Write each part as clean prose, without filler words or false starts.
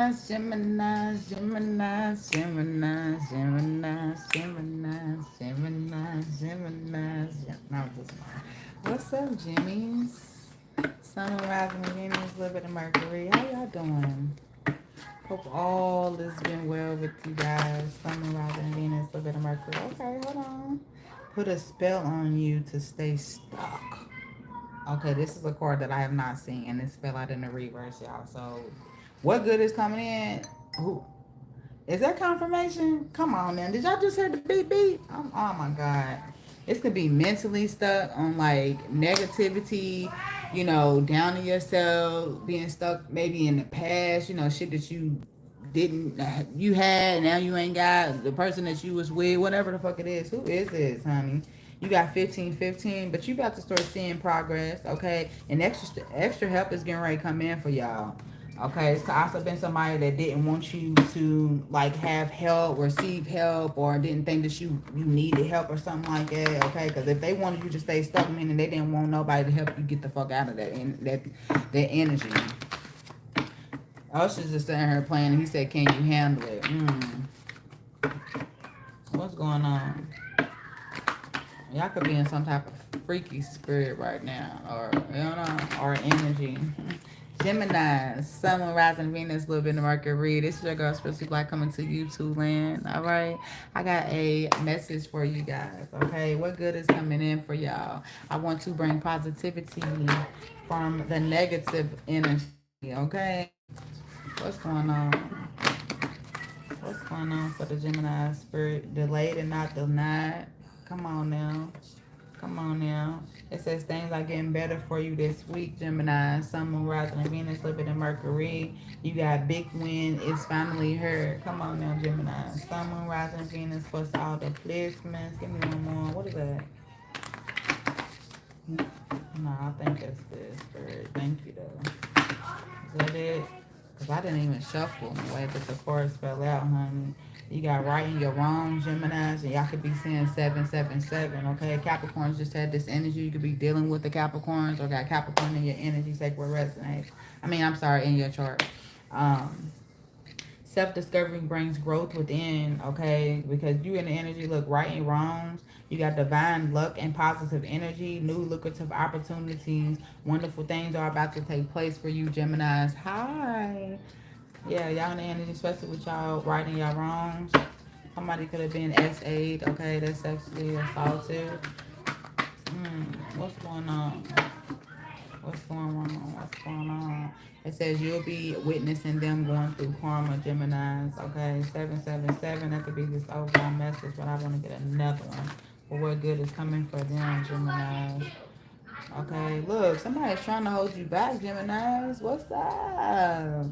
Gemini, Gemini, Gemini, Gemini, Gemini, Gemini, Gemini. No, just what's up, Jimmy's? Sun, rising, Venus, a little bit of Mercury. How y'all doing? Hope all has been well with you guys. Sun, rising, Venus, a little bit of Mercury. Okay, hold on. Put a spell on you to stay stuck. Okay, this is a card that I have not seen, and it's fell out in the reverse, y'all. So, what good is coming in? Who is that confirmation? Come on, now. Did y'all just hear the beep beep? Oh my god, this could be mentally stuck on like negativity, down to yourself, being stuck maybe in the past, shit that you didn't you had now you ain't got the person that you was with, whatever the fuck it is. Who is this, honey? You got 15, but you about to start seeing progress, okay? And extra help is getting ready to come in for y'all. Okay, it's also been somebody that didn't want you to like have help, receive help, or didn't think that you needed help or something like that. Okay, because if they wanted you to stay stuck, meaning they didn't want nobody to help you get the fuck out of that energy. Usher's just sitting here playing, and he said, "Can you handle it?" What's going on? Y'all could be in some type of freaky spirit right now, or or energy. Gemini, Sun, Moon, Rising, Venus, a little bit of Mercury. This is your girl, Especially Black, coming to YouTube land. All right, I got a message for you guys. Okay, what good is coming in for y'all? I want to bring positivity from the negative energy. Okay, what's going on? What's going on for the Gemini spirit? Delayed and not denied. Come on now. Come on now. It says things are getting better for you this week, Gemini. Sun, Moon, Rising, and Venus, a little bit of Mercury. You got big win. It's finally heard. Come on now, Gemini. Sun, Moon, Rising, Venus, plus all the placements. Give me one more. What is that? No, I think that's this. Spirit. Thank you, though. Is that it? Because I didn't even shuffle in the way that the cards fell out, honey. You got right and your wrong, Geminis, and y'all could be saying 777, okay? Capricorns just had this energy. You could be dealing with the Capricorns or got Capricorn in your energy, sacred resonate. I'm sorry, in your chart. Um, Self-discovery brings growth within, okay? Because you in the energy, look, right and wrongs. You got divine luck and positive energy, new lucrative opportunities, wonderful things are about to take place for you, Geminis. Hi. Yeah, y'all in the energy, especially with y'all righting y'all wrongs. Somebody could have been S8, okay? That's sexually assaulted. What's going on? What's going on? What's going on? It says you'll be witnessing them going through karma, Geminis. Okay, 777. That could be this overall message, but I want to get another one. But what good is coming for them, Geminis? Okay, look, somebody's trying to hold you back, Geminis. What's up?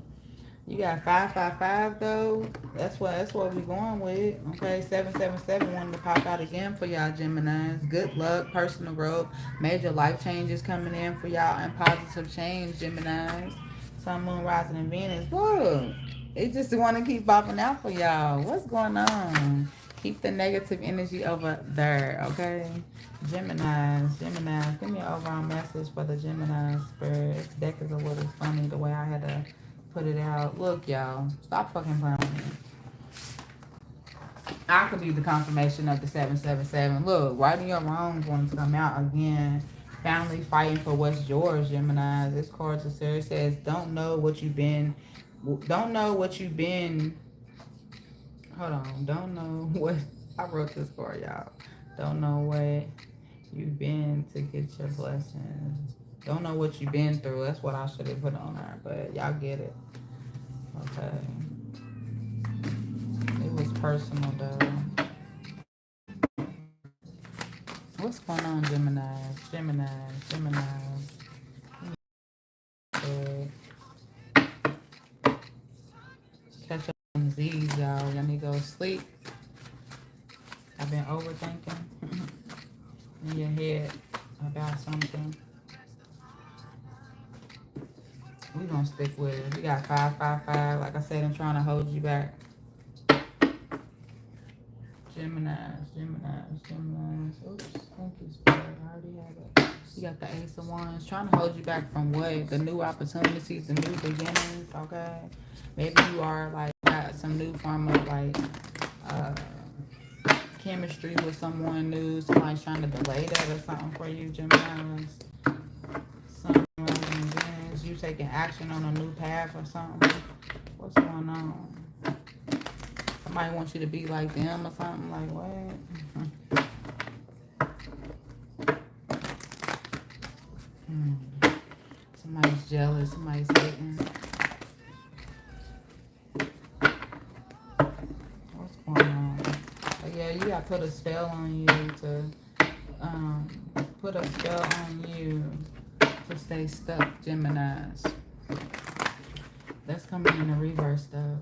You got 555 though. That's what we going with. Okay, 777 wanted to pop out again for y'all Geminis. Good luck, personal growth, major life changes coming in for y'all, and positive change, Geminis. Sun, Moon, Rising, and Venus. Look, it just want to keep popping out for y'all. What's going on? Keep the negative energy over there, okay? Geminis. Give me an overall message for the Gemini spirit. This deck is a little funny the way I had to put it out. Look, y'all, stop fucking playing with me. I could be the confirmation of the 777. Look, righting your wrongs wanting to come out again. Finally fighting for what's yours, Gemini. This card to Sarah says, don't know what you've been, hold on, don't know what, I wrote this card, y'all. Don't know what you've been to get your blessings. Don't know what you've been through. That's what I should have put on there, but y'all get it. Okay. It was personal though. What's going on, Geminis? Geminis. Catch up on Z's, y'all. Y'all need to go to sleep. I've been overthinking in your head about something. We gonna stick with it. We got 555. Like I said, I'm trying to hold you back. Geminis. Oops, thank you, Spirit. I already have it. You got the Ace of Wands. Trying to hold you back from what? The new opportunities, the new beginnings, okay? Maybe you are like got some new form of like uh chemistry with someone new. Somebody's trying to delay that or something for you, Geminis. Sun, Moon, and Venus. You taking action on a new path or something. What's going on? Somebody wants you to be like them or something. Like what? Somebody's jealous. Somebody's hating. What's going on? But yeah, you got to put a spell on you to put a spell on you to stay stuck, Geminis. That's coming in the reverse though.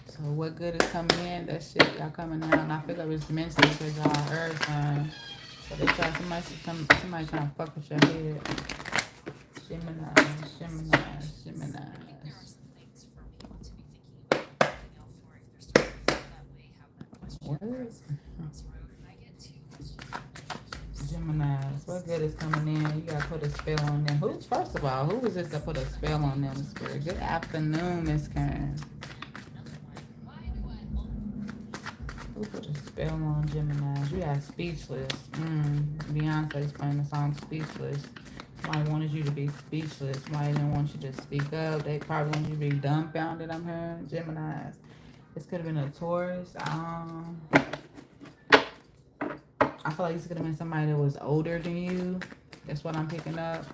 So what good is coming in? That shit y'all coming out. And I feel like it's mentally because y'all earth sign. So they try somebody trying to fuck with your head. Gemini. What? Geminis, what good is coming in? You gotta put a spell on them. First of all, who is this that put a spell on them, Spirit? Good afternoon, Miss Karen. Who put a spell on Geminis? You got Speechless. Beyonce's playing the song Speechless. Somebody wanted you to be speechless. Somebody didn't want you to speak up. They probably want you to be dumbfounded, I'm hearing. Geminis. This could have been a Taurus. I feel like this could have been somebody that was older than you. That's what I'm picking up.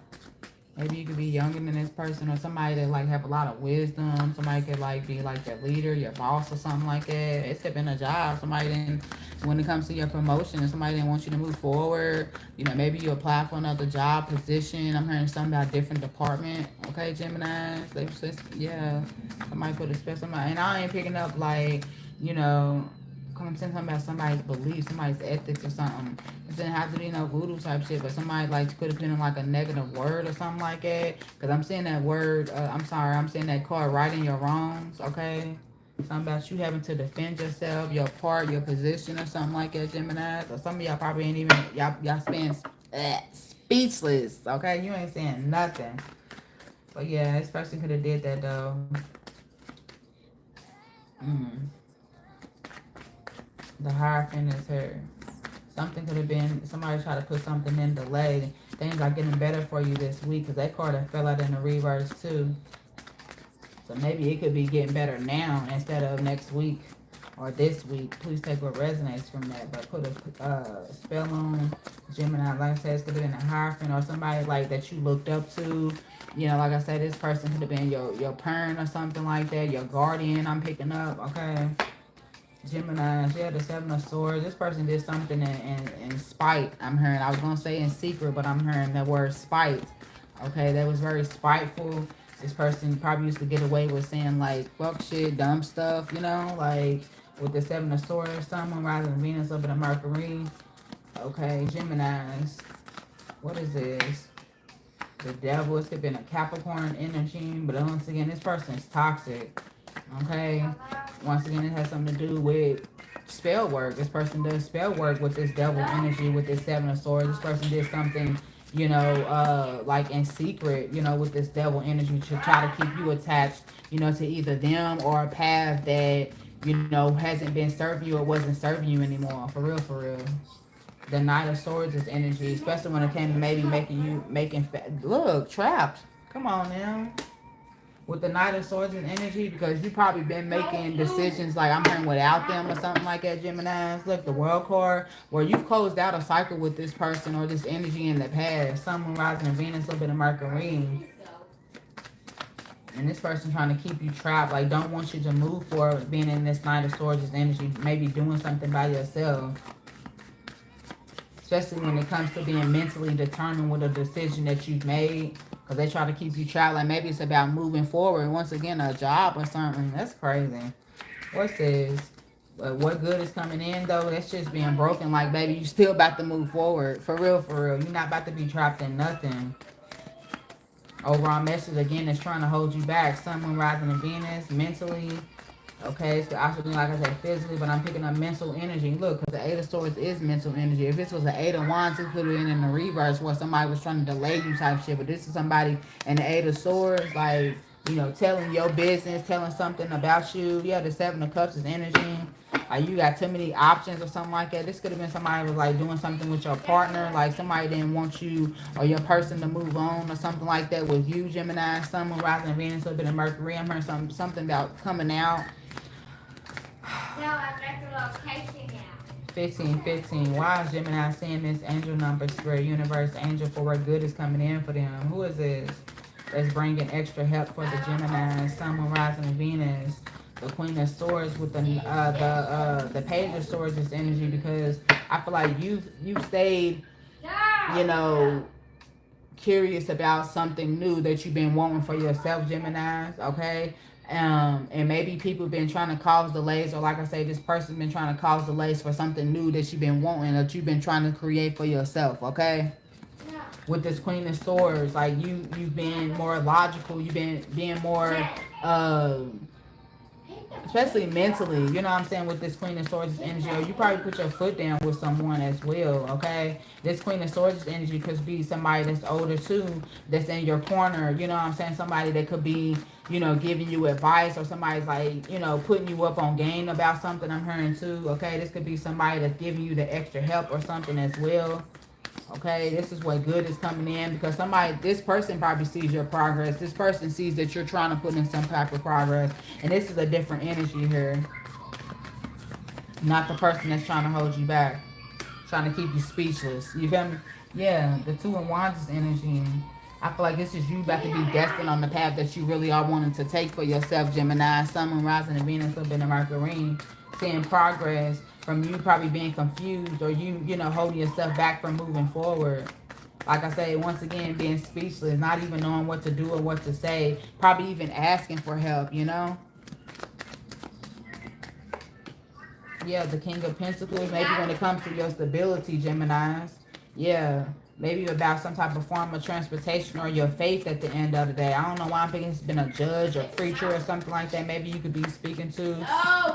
Maybe you could be younger than this person, or somebody that like have a lot of wisdom. Somebody could like be like your leader, your boss, or something like that. It's been a job. Somebody didn't, when it comes to your promotion, and somebody didn't want you to move forward. You know, maybe you apply for another job position. I'm hearing something about a different department. Okay, Gemini. Yeah, somebody put a spell. Somebody, and I ain't picking up like, you know, come saying something about somebody's beliefs, somebody's ethics or something. It doesn't have to be no voodoo type shit, but somebody like could have been in like a negative word or something like that. Because I'm saying that word, I'm saying that card right in your wrongs, okay? Something about you having to defend yourself, your part, your position or something like that, Gemini. Or some of y'all probably ain't even, y'all staying speechless, okay? You ain't saying nothing. But yeah, this person could have did that though. The Hierophant is her. Something could have been, somebody tried to put something in delay. Things are getting better for you this week because that card that fell out in the reverse too. So maybe it could be getting better now instead of next week or this week. Please take what resonates from that. But put a spell on Gemini. Like I said, it could have been a Hierophant or somebody like that you looked up to. You know, like I said, this person could have been your parent or something like that. Your guardian, I'm picking up, okay? Gemini, yeah, the Seven of Swords. This person did something in spite. I'm hearing. I was gonna say in secret, but I'm hearing that word spite. Okay, that was very spiteful. This person probably used to get away with saying like fuck shit, dumb stuff, you know, like with the Seven of Swords, someone rising Venus up in a Mercury. Okay, Geminis. What is this? The Devil. It's been a Capricorn energy, but once again, this person is toxic. Okay. Once again, it has something to do with spell work. This person does spell work with this devil energy, with this Seven of Swords. This person did something, you know, like in secret, you know, with this devil energy to try to keep you attached, you know, to either them or a path that, you know, hasn't been serving you or wasn't serving you anymore. For real, for real. The Knight of Swords is energy, especially when it came to maybe look, trapped. Come on now. With the Knight of Swords and energy, because you probably been making decisions like I'm hearing without them or something like that, Geminis. Look, the World card, where you've closed out a cycle with this person or this energy in the past. Sun, rising, Venus, a little bit of Mercury. And this person trying to keep you trapped, like don't want you to move forward, being in this Knight of Swords energy, maybe doing something by yourself. Especially when it comes to being mentally determined with a decision that you've made. Because they try to keep you trapped. Like maybe it's about moving forward. Once again, a job or something. That's crazy. What's this? What good is coming in, though? That's just being broken. Like, baby, you still about to move forward. For real, for real. You're not about to be trapped in nothing. Overall message, again, is trying to hold you back. Sun, Moon, rising in Venus. Mentally. Okay, so I should be like I said physically, but I'm picking up mental energy. Look, because the Eight of Swords is mental energy. If this was an Eight of Wands, you put it in the reverse where somebody was trying to delay you type shit. But this is somebody in the Eight of Swords, like, you know, telling your business, telling something about you. Yeah, the Seven of Cups is energy. You got too many options or something like that. This could have been somebody who was like doing something with your partner, like somebody didn't want you or your person to move on or something like that with you, Gemini, Sun, Moon, Rising, Venus, a little bit of Mercury. I'm hearing something about coming out. No, I got the location now. 1515. Why is Gemini seeing this angel number, spirit, universe, angel for where good is coming in for them? Who is this that's bringing extra help for the Gemini, Sun, Moon, Rising, and Venus? The Queen of Swords with the Page of Swords is energy, because I feel like you stayed, you know, curious about something new that you've been wanting for yourself, Geminis, okay? And maybe people been trying to cause delays, or like I say, this person been trying to cause delays for something new that you've been wanting, that you've been trying to create for yourself, okay? With this Queen of Swords, like you've been more logical, you've been being more especially mentally, you know what I'm saying, with this Queen of Swords energy, or you probably put your foot down with someone as well, okay? This Queen of Swords energy could be somebody that's older too, that's in your corner, you know what I'm saying, somebody that could be, you know, giving you advice, or somebody's like, you know, putting you up on game about something, I'm hearing too, okay? This could be somebody that's giving you the extra help or something as well. Okay, this is what good is coming in, because this person probably sees your progress. This person sees that you're trying to put in some type of progress. And this is a different energy here. Not the person that's trying to hold you back, trying to keep you speechless. You feel me? Yeah, the Two of Wands is energy. I feel like this is you about to be destined on the path that you really are wanting to take for yourself, Gemini. Sun, Moon, Rising, and Venus, a little bit of Mercury. Seeing progress from you probably being confused, or you know, holding yourself back from moving forward. Like I say, once again, being speechless, not even knowing what to do or what to say, probably even asking for help, you know? Yeah, the King of Pentacles, maybe when it comes to your stability, Geminis. Yeah, maybe about some type of form of transportation or your faith at the end of the day. I don't know why I'm thinking it's been a judge or preacher or something like that. Maybe you could be speaking to.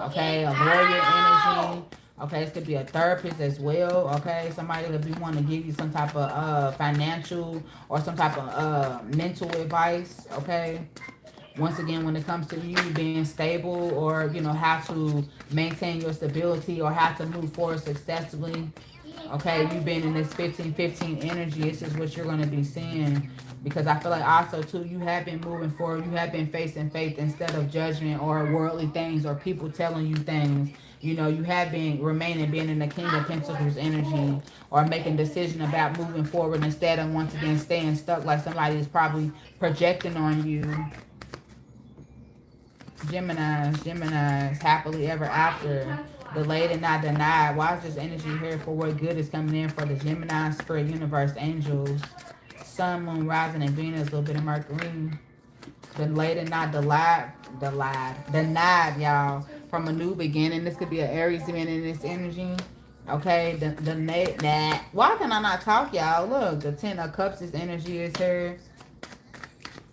Okay, a lawyer energy. Okay, this could be a therapist as well. Okay, somebody could be wanting to give you some type of financial or some type of mental advice. Okay. Once again, when it comes to you being stable, or, you know, how to maintain your stability or how to move forward successfully. Okay, you've been in this 1515 energy. This is what you're going to be seeing. Because I feel like also, too, you have been moving forward. You have been facing faith instead of judgment or worldly things or people telling you things. You know, you have been being in the King of Pentacles energy, or making a decision about moving forward instead of, once again, staying stuck like somebody is probably projecting on you. Geminis, happily ever after. Delayed and not denied. Why is this energy here for what good is coming in for the Gemini, spirit, universe, angels? Sun, Moon, Rising, and Venus, a little bit of Mercury. Delayed and not denied, y'all. From a new beginning. This could be an Aries man in this energy. Okay, why can I not talk, y'all? Look, the Ten of Cups, this energy is here.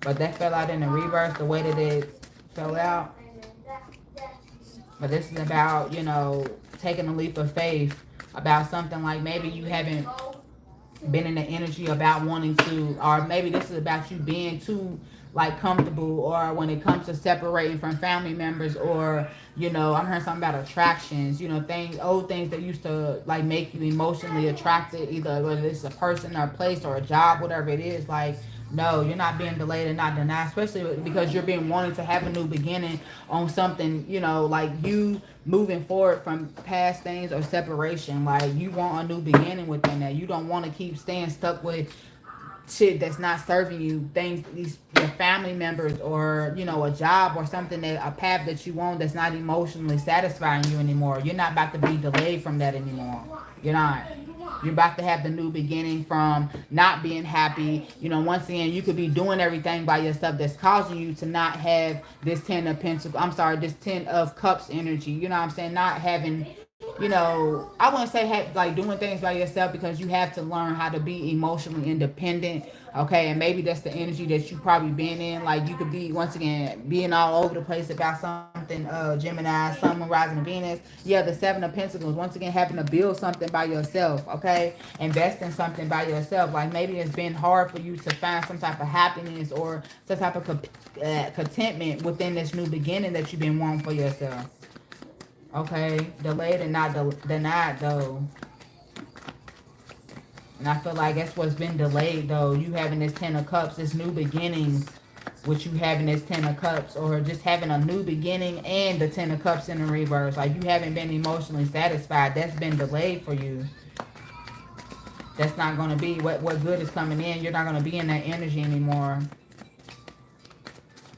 But that fell out in the reverse, the way that it fell out. But this is about, you know, taking a leap of faith about something, like maybe you haven't been in the energy about wanting to, or maybe this is about you being too, like, comfortable, or when it comes to separating from family members, or, you know, I'm hearing something about attractions, you know, old things that used to, like, make you emotionally attracted, either whether it's a person or a place or a job, whatever it is. Like, no, you're not being delayed and not denied, especially because you're being wanting to have a new beginning on something, you know, like you moving forward from past things or separation. Like, you want a new beginning within that. You don't want to keep staying stuck with shit that's not serving you, your family members, or, you know, a job or something, a path that you want that's not emotionally satisfying you anymore. You're not about to be delayed from that anymore. You're not. You're about to have the new beginning from not being happy. You know, once again, you could be doing everything by yourself that's causing you to not have this this 10 of Cups energy. You know what I'm saying? Not having, you know, I wouldn't say like doing things by yourself, because you have to learn how to be emotionally independent. Okay, and maybe that's the energy that you probably been in. Like you could be once again being all over the place about something. Gemini, Sun, Moon, Rising, and Venus. Yeah, the Seven of Pentacles. Once again, having to build something by yourself. Okay, invest in something by yourself. Like maybe it's been hard for you to find some type of happiness or some type of contentment within this new beginning that you've been wanting for yourself. Okay, delayed and not denied though. And I feel like that's what's been delayed though. You having this 10 of Cups, this new beginning with you having this 10 of Cups, or just having a new beginning and the 10 of Cups in the reverse. Like you haven't been emotionally satisfied. That's been delayed for you. That's not going to be what good is coming in. You're not going to be in that energy anymore.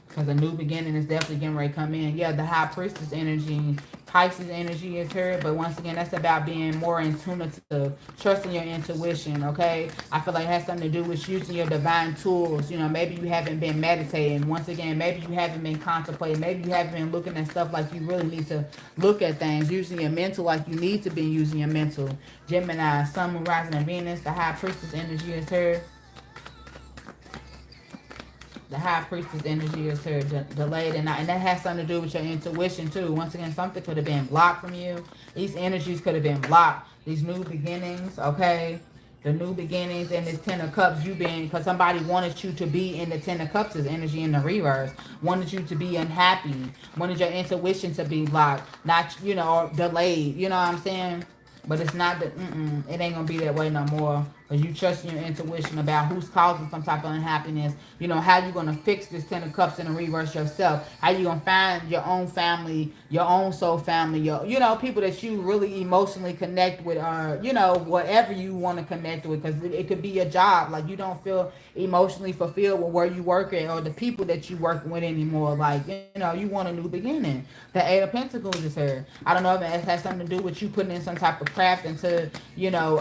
Because a new beginning is definitely getting ready to come in. Yeah, the High Priestess energy, Pisces energy is here. But once again, that's about being more in tune to trusting your intuition, okay? I feel like it has something to do with using your divine tools. You know, maybe you haven't been meditating. Once again, maybe you haven't been contemplating. Maybe you haven't been looking at stuff like you really need to look at things. Using your mental like you need to be using your mental. Gemini, Sun, Moon, Rising, and Venus. The High Priestess energy is here. The High Priestess energy is here, delayed, and that has something to do with your intuition too. Once again, something could have been blocked from you. These energies could have been blocked. These new beginnings, okay? The new beginnings and this 10 of Cups, you been, because somebody wanted you to be in the 10 of Cups' energy in the reverse. Wanted you to be unhappy. Wanted your intuition to be blocked. Not, you know, delayed. You know what I'm saying? But it's not that, it ain't going to be that way no more. Because you trust your intuition about who's causing some type of unhappiness. You know, how you going to fix this 10 of Cups in the reverse yourself. How you going to find your own family, your own soul family, your, you know, people that you really emotionally connect with, or, you know, whatever you want to connect with. Because it could be your job. Like, you don't feel emotionally fulfilled with where you work at or the people that you work with anymore. Like, you know, you want a new beginning. The Eight of Pentacles is here. I don't know if it has something to do with you putting in some type of craft into, you know,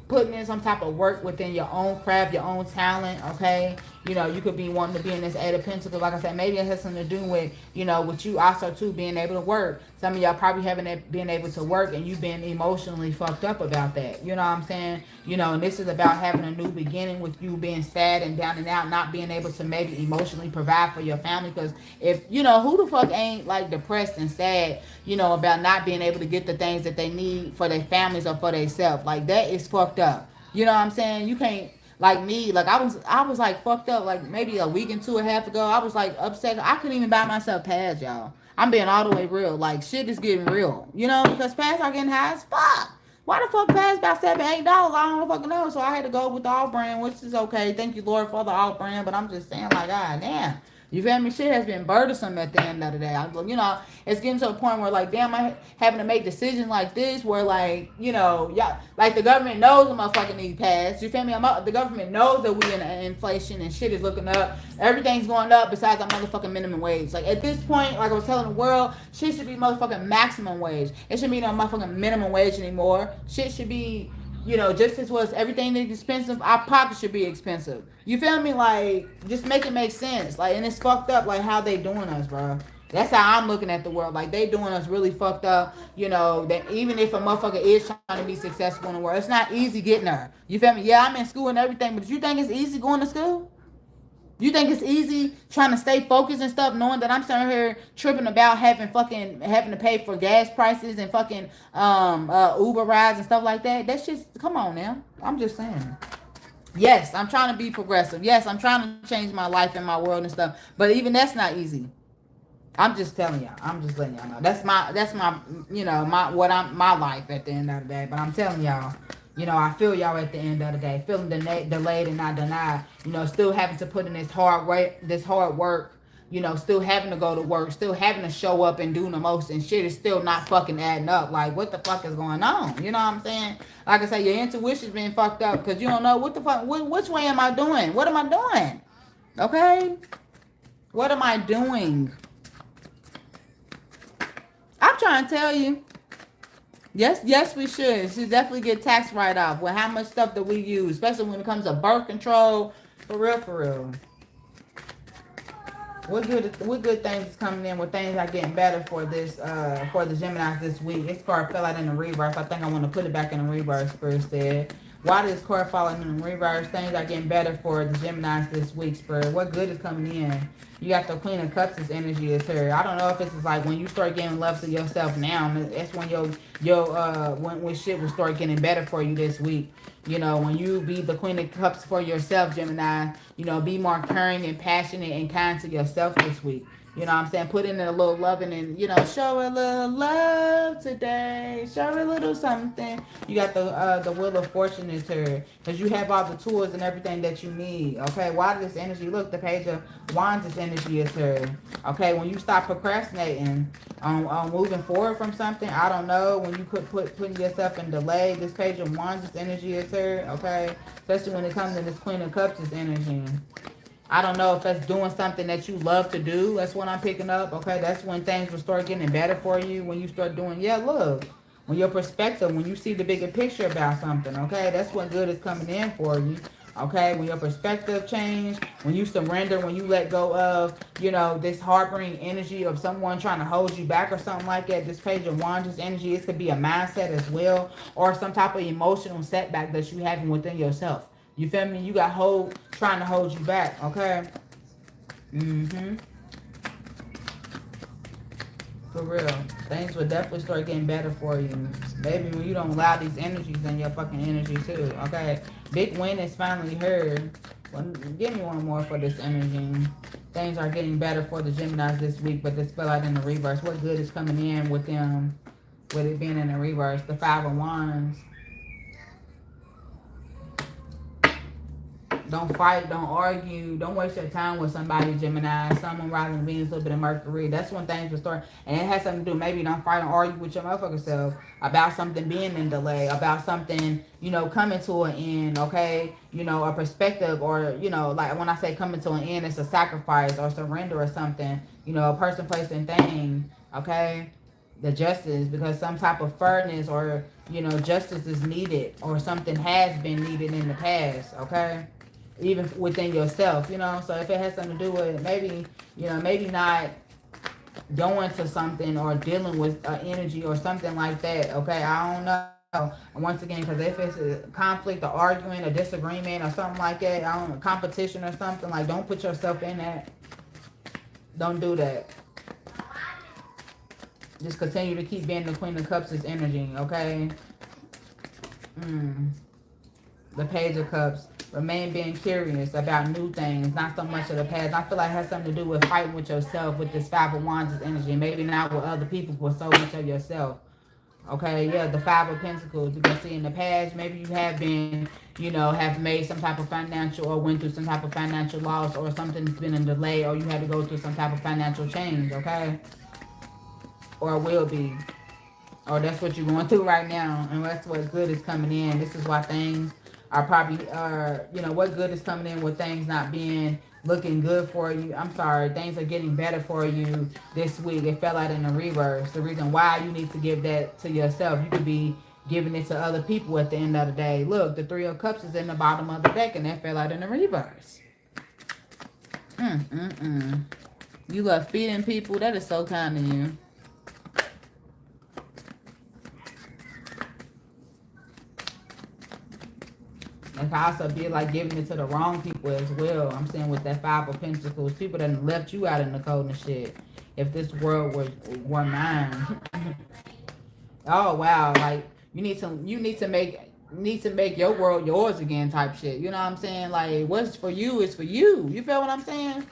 putting in some type of work within your own craft, your own talent, okay? You know, you could be wanting to be in this Eight of Pentacles. Like I said, maybe it has something to do with, you know, with you also, too, being able to work. Some of y'all probably haven't been able to work and you've been emotionally fucked up about that. You know what I'm saying? You know, and this is about having a new beginning with you being sad and down and out, not being able to maybe emotionally provide for your family. Because if, you know, who the fuck ain't, like, depressed and sad, you know, about not being able to get the things that they need for their families or for themselves. Like, that is fucked up. You know what I'm saying? You can't, like me, like I was like fucked up like maybe a week and 2.5 ago. I was like upset. I couldn't even buy myself pads, y'all. I'm being all the way real. Like shit is getting real. You know, because pads are getting high as fuck. Why the fuck pads about $7, $8? I don't fucking know. So I had to go with the off brand, which is okay. Thank you, Lord, for the off brand. But I'm just saying, like, God damn. You feel me? Shit has been burdensome at the end of the day. You know, it's getting to a point where, like, damn, I having to make decisions like this where, like, you know, y'all, like, the government knows the motherfucking need pass. You feel me? The government knows that we in inflation and shit is looking up. Everything's going up besides our motherfucking minimum wage. Like, at this point, like I was telling the world, shit should be motherfucking maximum wage. It shouldn't be no motherfucking minimum wage anymore. Shit should be, you know, just as well as everything that's expensive, our pockets should be expensive. You feel me? Like, just make it make sense. Like, and it's fucked up, like, how they doing us, bro. That's how I'm looking at the world. Like, they doing us really fucked up. You know, that even if a motherfucker is trying to be successful in the world, it's not easy getting there. You feel me? Yeah, I'm in school and everything, but you think it's easy going to school? You think it's easy trying to stay focused and stuff, knowing that I'm sitting here tripping about having to pay for gas prices and fucking Uber rides and stuff like that? That's just, come on now. I'm just saying. Yes, I'm trying to be progressive. Yes, I'm trying to change my life and my world and stuff. But even that's not easy. I'm just telling y'all. I'm just letting y'all know. That's my you know, my life at the end of the day. But I'm telling y'all. You know, I feel y'all at the end of the day. Feeling delayed and not denied. You know, still having to put in this hard work. You know, still having to go to work. Still having to show up and do the most. And shit is still not fucking adding up. Like, what the fuck is going on? You know what I'm saying? Like I say, your intuition's been fucked up. Because you don't know what the fuck. Which way am I doing? What am I doing? Okay? What am I doing? I'm trying to tell you. Yes, we should. Should definitely get tax write-off with how much stuff that we use, especially when it comes to birth control. For real. What good things is coming in? What things are getting better for this for the Geminis this week? This card fell out in the reverse. I think I want to put it back in the reverse. Spirit said. Why this card falling in reverse? Things are getting better for the Geminis this week, Spirit. What good is coming in? You got the Queen of Cups' energy is here. I don't know if it's like when you start getting love to yourself now, that's when when shit will start getting better for you this week. You know, when you be the Queen of Cups for yourself, Gemini, you know, be more caring and passionate and kind to yourself this week. You know what I'm saying? Put in a little loving and, you know, show a little love today. Show a little something. You got the Wheel of Fortune is here. Because you have all the tools and everything that you need. Okay, why does this energy, look, the Page of Wands, this energy is here. Okay, when you stop procrastinating on moving forward from something, I don't know, when you putting yourself in delay, this Page of Wands, this energy is here. Okay, especially when it comes to this Queen of Cups, this energy. I don't know if that's doing something that you love to do. That's what I'm picking up. Okay, that's when things will start getting better for you. When you start doing, yeah, look. When your perspective, when you see the bigger picture about something, okay, that's when good is coming in for you. Okay, when your perspective change, when you surrender, when you let go of, you know, this harboring energy of someone trying to hold you back or something like that, this Page of Wands, this energy, it could be a mindset as well, or some type of emotional setback that you having within yourself. You feel me? You got trying to hold you back, okay? For real. Things will definitely start getting better for you. Maybe when you don't allow these energies in your fucking energy too, okay? Big win is finally heard. Well, give me one more for this energy. Things are getting better for the Geminis this week, but this fell out in the reverse. What good is coming in with them, with it being in the reverse? The Five of Wands. Don't fight, don't argue, don't waste your time with somebody, Gemini, someone rising Venus, a little bit of Mercury. That's when things will start. And it has something to do, maybe don't fight and argue with your motherfucking self about something being in delay, about something, you know, coming to an end, okay? You know, a perspective, or, you know, like when I say coming to an end, it's a sacrifice or surrender or something, you know, a person, place, and thing, okay? The justice, because some type of fairness or, you know, justice is needed, or something has been needed in the past, okay? Even within yourself, you know. So if it has something to do with maybe, you know, maybe not going to something or dealing with energy or something like that, okay? I don't know. Once again, because if it's a conflict or arguing or disagreement or something like that, I don't know, competition or something, like, don't put yourself in that. Don't do that. Just continue to keep being the Queen of Cups' energy, okay? The Page of Cups. Remain being curious about new things, not so much of the past. I feel like it has something to do with fighting with yourself with this Five of Wands energy. Maybe not with other people, but so much of yourself. Okay, yeah, the Five of Pentacles. You can see in the past, maybe you have been, you know, have made some type of financial or went through some type of financial loss, or something's been in delay, or you had to go through some type of financial change, okay? Or will be. Or that's what you're going through right now, and that's what good is coming in. This is why things are probably, you know, what good is coming in with things not being looking good for you. I'm sorry, things are getting better for you this week. It fell out in the reverse. The reason why you need to give that to yourself, you could be giving it to other people at the end of the day. Look, the Three of Cups is in the bottom of the deck, and that fell out in the reverse. You love feeding people. That is so kind of you. It can also be like giving it to the wrong people as well. I'm saying with that Five of Pentacles, people that left you out in the cold and shit. If this world were mine. Oh wow, like you need to make your world yours again type shit. You know what I'm saying? Like what's for you is for you. You feel what I'm saying?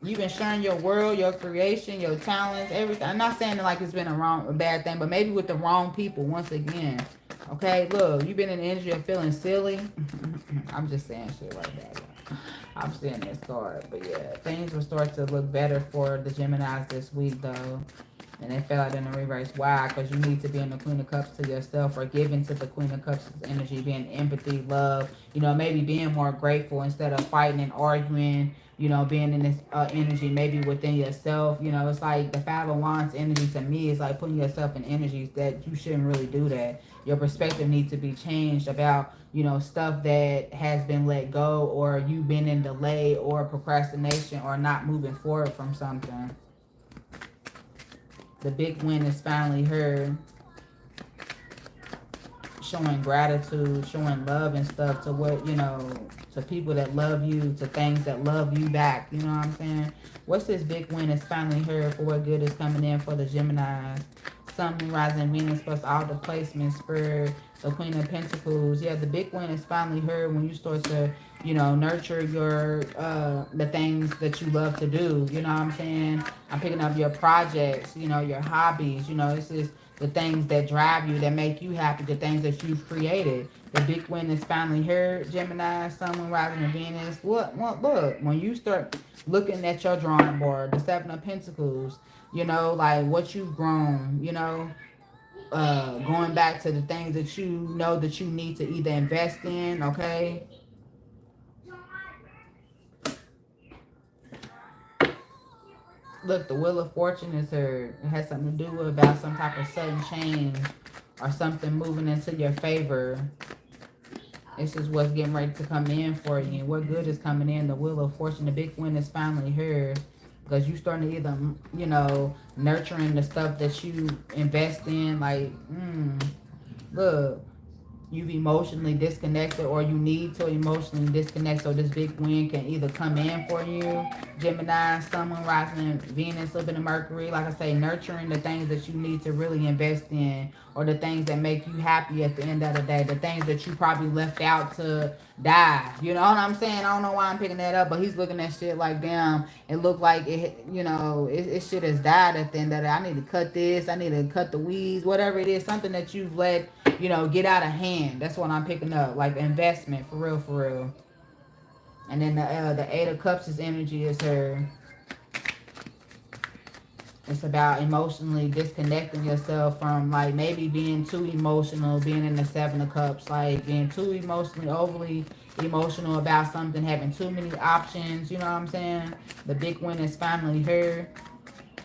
You've been sharing your world, your creation, your talents, everything. I'm not saying that like it's been a bad thing, but maybe with the wrong people once again. Okay, look, you've been in the energy of feeling silly. I'm just saying shit like that. I'm seeing this card. But yeah, things will start to look better for the Geminis this week, though. And they fell out in the reverse. Why? Because you need to be in the Queen of Cups to yourself, or giving to the Queen of Cups energy, being empathy, love. You know, maybe being more grateful instead of fighting and arguing. You know, being in this energy maybe within yourself. You know, it's like the Five of Wands energy to me is like putting yourself in energies that you shouldn't really do that. Your perspective needs to be changed about, you know, stuff that has been let go, or you've been in delay or procrastination or not moving forward from something. The big win is finally heard. showing gratitude, showing love and stuff to what, you know, to people that love you, to things that love you back. You know what I'm saying? What's this big win that's finally here for what good is coming in for the Geminis? Sun, Moon, Rising, Venus plus all the placements for the Queen of Pentacles. Yeah, the big win is finally here when you start to, you know, nurture your the things that you love to do. You know what I'm saying? I'm picking up your projects, you know, your hobbies. You know, this is the things that drive you, that make you happy, the things that you've created. The big win is finally here, Gemini, Sun, Moon, Rising, and Venus. What? Look, when you start looking at your drawing board, the Seven of Pentacles, you know, like what you've grown, you know, going back to the things that you know that you need to either invest in, okay? Look, the Wheel of Fortune is here. It has something to do with about some type of sudden change or something moving into your favor. This is what's getting ready to come in for you. What good is coming in? The Wheel of Fortune, the big win is finally here. Because you starting to either, you know, nurturing the stuff that you invest in. Like, look, you've emotionally disconnected or you need to emotionally disconnect, so this big win can either come in for you. Gemini, Sun, Moon, Rising, Venus, a little bit of Mercury. Like I say, nurturing the things that you need to really invest in, or the things that make you happy at the end of the day, the things that you probably left out to die. You know what I'm saying? I don't know why I'm picking that up, but he's looking at shit like, damn, it looked like it, you know, it shit has died at the end of the day. I need to cut this, I need to cut the weeds, whatever it is, something that you've let, you know, get out of hand. That's what I'm picking up, like investment, for real, for real. And then the Eight of Cups' energy is her. It's about emotionally disconnecting yourself from, like, maybe being too emotional, being in the Seven of Cups, like being too emotionally, overly emotional about something, having too many options, you know what I'm saying? The big win is finally here.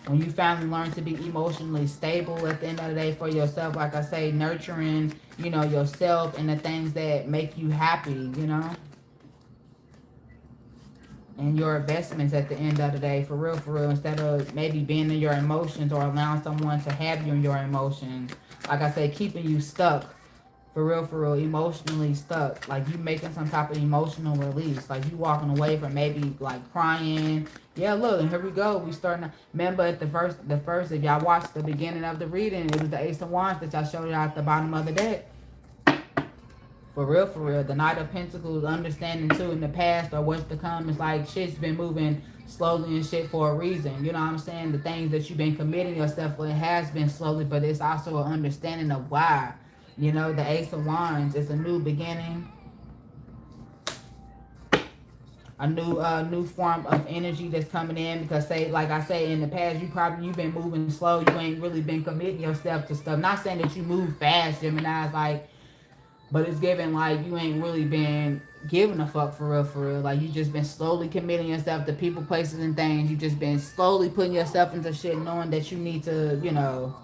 When you finally learn to be emotionally stable at the end of the day for yourself, like I say, nurturing, you know, yourself and the things that make you happy, you know? And your investments at the end of the day, for real, instead of maybe being in your emotions or allowing someone to have you in your emotions. Like I say, keeping you stuck, for real, emotionally stuck. Like you making some type of emotional release. Like you walking away from maybe like crying. Yeah, look, and here we go. We starting to, remember at the first, if y'all watched the beginning of the reading, it was the Ace of Wands that y'all showed you at the bottom of the deck. For real, the Knight of Pentacles, understanding too in the past or what's to come, is like shit's been moving slowly and shit for a reason. You know what I'm saying? The things that you've been committing yourself for, it has been slowly, but it's also an understanding of why. You know, the Ace of Wands is a new beginning. A new form of energy that's coming in, because say, like I say, in the past you've been moving slow, you ain't really been committing yourself to stuff. Not saying that you move fast, Gemini's, like, but it's given like you ain't really been giving a fuck, for real. Like you just been slowly committing yourself to people, places, and things. You just been slowly putting yourself into shit, knowing that you need to, you know.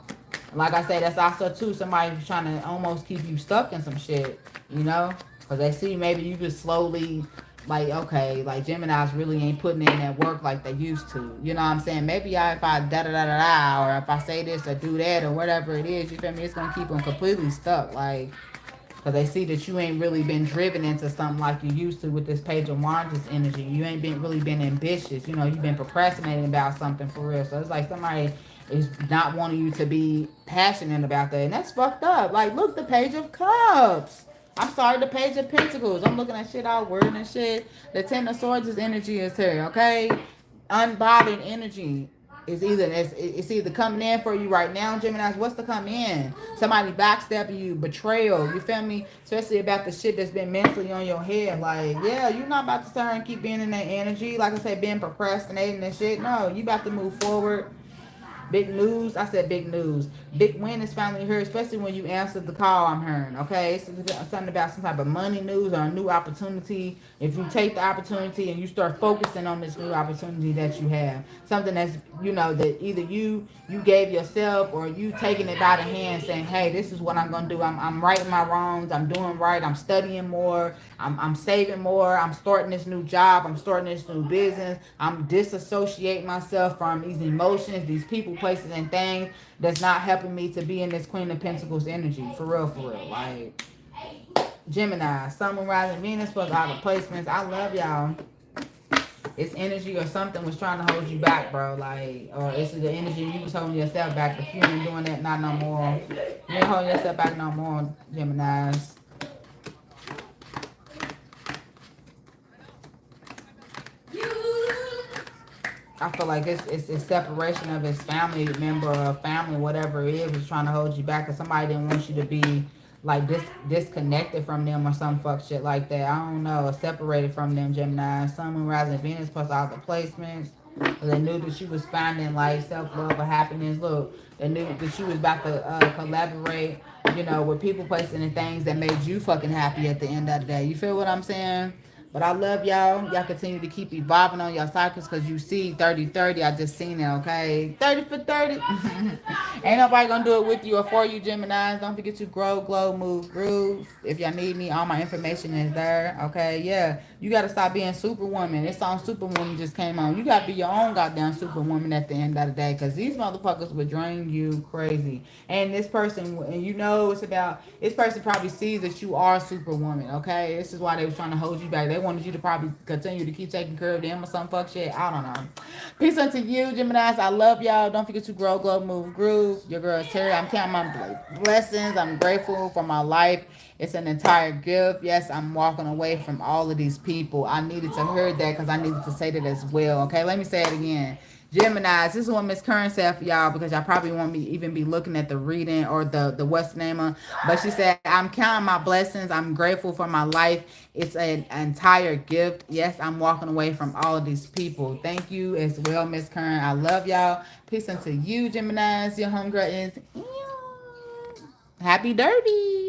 Like I say, that's also too somebody who's trying to almost keep you stuck in some shit, you know, because they see maybe you just slowly, like, okay, like Gemini's really ain't putting in that work like they used to. You know what I'm saying? Maybe if I da-da-da-da-da, or if I say this or do that or whatever it is, you feel me? It's going to keep them completely stuck, like, because they see that you ain't really been driven into something like you used to with this Page of Wands energy. You ain't really been ambitious. You know, you've been procrastinating about something, for real. So it's like somebody is not wanting you to be passionate about that. And that's fucked up. Like, look, the Page of Cups. I'm sorry, the Page of Pentacles. I'm looking at shit out, word and shit. The Ten of Swords' energy is here, okay? Unbothered energy. It's either coming in for you right now, Gemini's. What's to come in? Somebody backstabbing you, betrayal. You feel me? Especially about the shit that's been mentally on your head. Like, yeah, you're not about to turn and keep being in that energy. Like I said, being procrastinating and shit. No, you about to move forward. Big news. I said big news. Big win is finally here, especially when you answered the call I'm hearing, okay? It's something about some type of money news or a new opportunity. If you take the opportunity and you start focusing on this new opportunity that you have. Something that's, you know, that either you gave yourself or you taking it by the hand saying, hey, this is what I'm going to do. I'm righting my wrongs. I'm doing right. I'm studying more. I'm saving more. I'm starting this new job. I'm starting this new business. I'm disassociating myself from these emotions, these people, places, and things that's not helping me to be in this Queen of Pentacles energy. For real, for real. Like, Gemini, Sun, Moon, Rising, Venus, plus all the placements. I love y'all. It's energy or something was trying to hold you back, bro. Like, or it's the energy you was holding yourself back, but you ain't doing that not no more. You ain't holding yourself back no more, Geminis. I feel like it's separation of his family member or family, whatever it is, was trying to hold you back, because somebody didn't want you to be like disconnected from them or some fuck shit like that. I don't know, separated from them, Gemini. Sun, Moon, Rising, Venus, plus all the placements. They knew that she was finding like self-love or happiness. Look, they knew that she was about to collaborate, you know, with people, placing and things that made you fucking happy at the end of the day. You feel what I'm saying? But I love y'all. Y'all continue to keep evolving on y'all cycles, because you see 30-30. I just seen it, okay? 30 for 30. Ain't nobody gonna do it with you or for you, Geminis. Don't forget to grow, glow, move, groove. If y'all need me, all my information is there, okay? Yeah, you gotta stop being Superwoman. This song Superwoman just came on. You gotta be your own goddamn Superwoman at the end of the day, because these motherfuckers would drain you crazy. And this person, and you know it's about, this person probably sees that you are Superwoman, okay? This is why they was trying to hold you back. They wanted you to probably continue to keep taking care of them or some fuck shit. I don't know. Peace unto you, Geminis. I love y'all. Don't forget to grow, glow, move, groove. Your girl Terry. I'm counting my blessings. I'm grateful for my life. It's an entire gift. Yes, I'm walking away from all of these people. I needed to hear that, because I needed to say that as well. Okay, let me say it again. Geminis, this is what Miss Curran said for y'all, because y'all probably won't be even be looking at the reading or the what's the name of. But she said, I'm counting my blessings. I'm grateful for my life. It's an entire gift. Yes, I'm walking away from all of these people. Thank you as well, Miss Curran. I love y'all. Peace unto you, Geminis. Your homegirl is happy dirty.